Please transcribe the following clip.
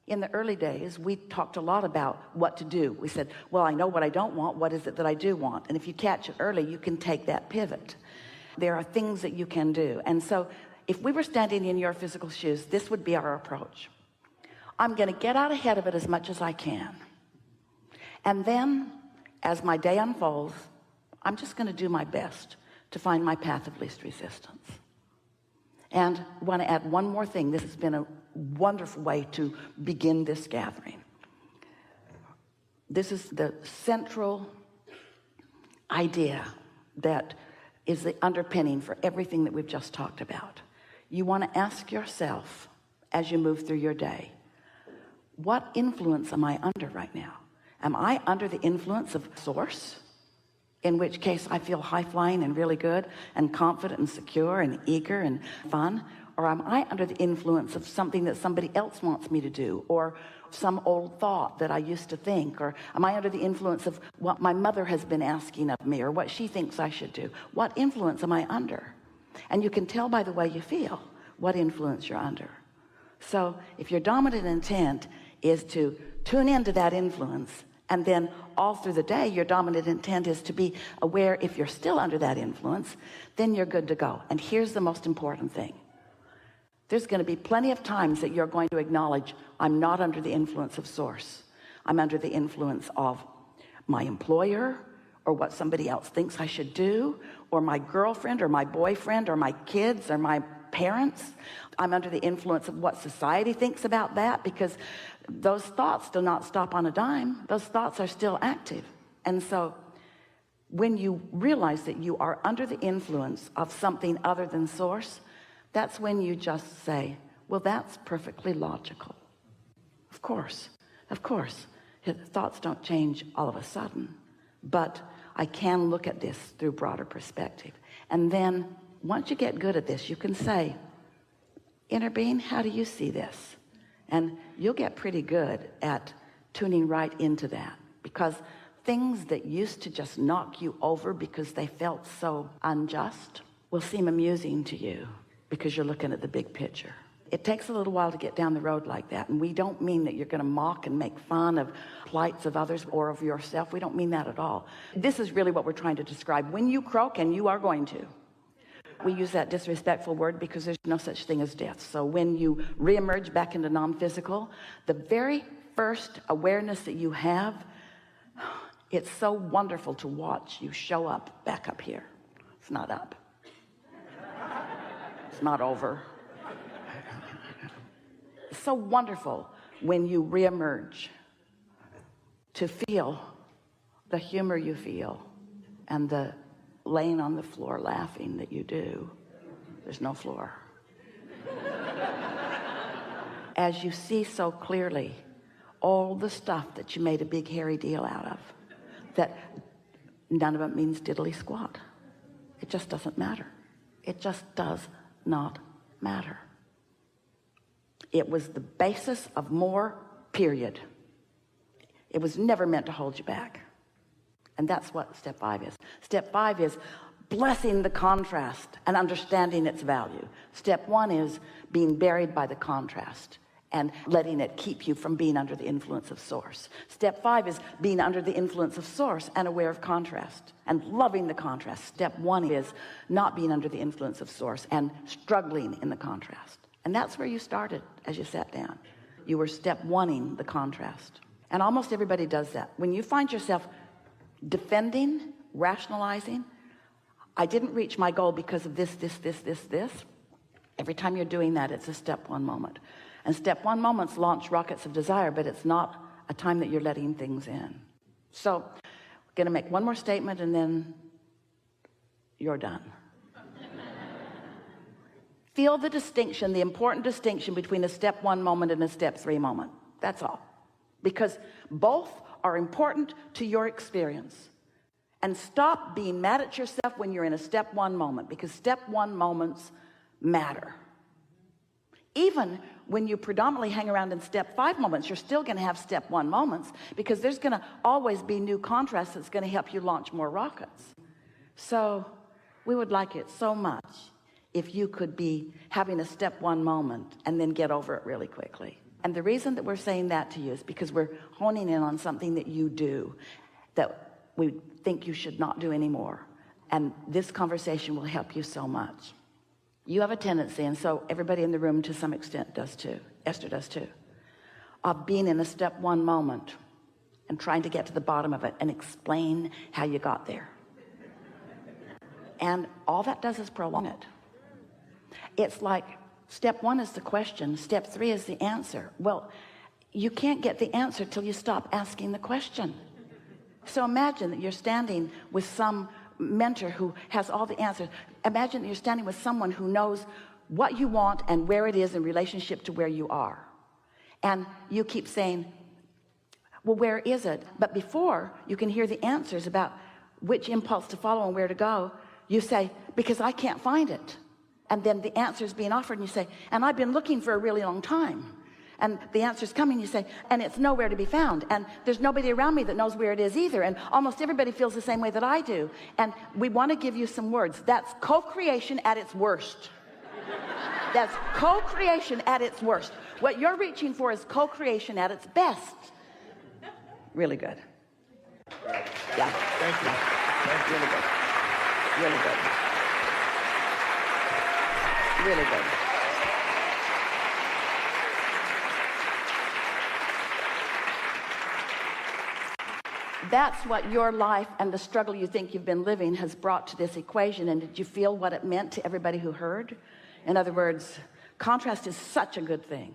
In the early days, we talked a lot about what to do. We said, well, I know what I don't want. What is it that I do want? And if you catch it early, you can take that pivot. There are things that you can do. And so if we were standing in your physical shoes, this would be our approach. I'm going to get out ahead of it as much as I can. And then as my day unfolds, I'm just going to do my best to find my path of least resistance. And I want to add one more thing. This has been a wonderful way to begin this gathering. This is the central idea that is the underpinning for everything that we've just talked about. You want to ask yourself as you move through your day, what influence am I under right now? Am I under the influence of source? In which case I feel high-flying and really good and confident and secure and eager and fun. Or am I under the influence of something that somebody else wants me to do, or some old thought that I used to think? Or am I under the influence of what my mother has been asking of me, or what she thinks I should do? What influence am I under? And you can tell by the way you feel what influence you're under. So if your dominant intent is to tune into that influence, and then all through the day your dominant intent is to be aware if you're still under that influence, then you're good to go. And here's the most important thing. There's going to be plenty of times that you're going to acknowledge, I'm not under the influence of source. I'm under the influence of my employer, or what somebody else thinks I should do, or my girlfriend or my boyfriend or my kids or my parents. I'm under the influence of what society thinks about that, because those thoughts do not stop on a dime. Those thoughts are still active. And so when you realize that you are under the influence of something other than source, that's when you just say, well, that's perfectly logical. Of course, thoughts don't change all of a sudden, but I can look at this through broader perspective. And then once you get good at this, you can say, inner being, how do you see this? And you'll get pretty good at tuning right into that, because things that used to just knock you over because they felt so unjust will seem amusing to you, because you're looking at the big picture. It takes a little while to get down the road like that. And we don't mean that you're going to mock and make fun of plights of others or of yourself. We don't mean that at all. This is really what we're trying to describe. When you croak, and you are going to, we use that disrespectful word because there's no such thing as death. So when you reemerge back into non-physical, the very first awareness that you have, it's so wonderful to watch you show up back up here. It's not up. It's not over. It's so wonderful when you reemerge to feel the humor you feel and the laying on the floor laughing that you do. There's no floor. As you see so clearly all the stuff that you made a big hairy deal out of, that none of it means diddly squat. It just doesn't matter. It just does not matter. It was the basis of more, period. It was never meant to hold you back. And that's what step 5 is. Step 5 is blessing the contrast and understanding its value. Step 1 is being buried by the contrast and letting it keep you from being under the influence of source. Step 5 is being under the influence of source and aware of contrast and loving the contrast. Step 1 is not being under the influence of source and struggling in the contrast. And that's where you started as you sat down. You were step 1ing the contrast. And almost everybody does that. When you find yourself defending, rationalizing, I didn't reach my goal because of this. Every time you're doing that, it's a step 1 moment. And step 1 moments launch rockets of desire, but it's not a time that you're letting things in. So we're going to make one more statement and then you're done. Feel the distinction, the important distinction between a step 1 moment and a step 3 moment. That's all. Because both are important to your experience. And stop being mad at yourself when you're in a step 1 moment, because step 1 moments matter. Even when you predominantly hang around in step 5 moments, you're still going to have step 1 moments, because there's going to always be new contrast that's going to help you launch more rockets. So we would like it so much if you could be having a step 1 moment and then get over it really quickly. And the reason that we're saying that to you is because we're honing in on something that you do that we think you should not do anymore. And this conversation will help you so much. You have a tendency, and so everybody in the room to some extent does too, Esther does too, of being in a step one moment and trying to get to the bottom of it and explain how you got there. And all that does is prolong it. It's like step one is the question, step three is the answer. Well, you can't get the answer till you stop asking the question. So imagine that you're standing with some mentor who has all the answers. Imagine that you're standing with someone who knows what you want and where it is in relationship to where you are. And you keep saying, well, where is it? But before you can hear the answers about which impulse to follow and where to go, you say, because I can't find it. And then the answer is being offered and you say, and I've been looking for a really long time. And the answer's coming, you say, and it's nowhere to be found. And there's nobody around me that knows where it is either. And almost everybody feels the same way that I do. And we want to give you some words. That's co-creation at its worst. That's co-creation at its worst. What you're reaching for is co-creation at its best. Really good. Yeah. Thank you. Thank you. Really good. Really good. Really good. That's what your life and the struggle you think you've been living has brought to this equation. And did you feel what it meant to everybody who heard? In other words, contrast is such a good thing.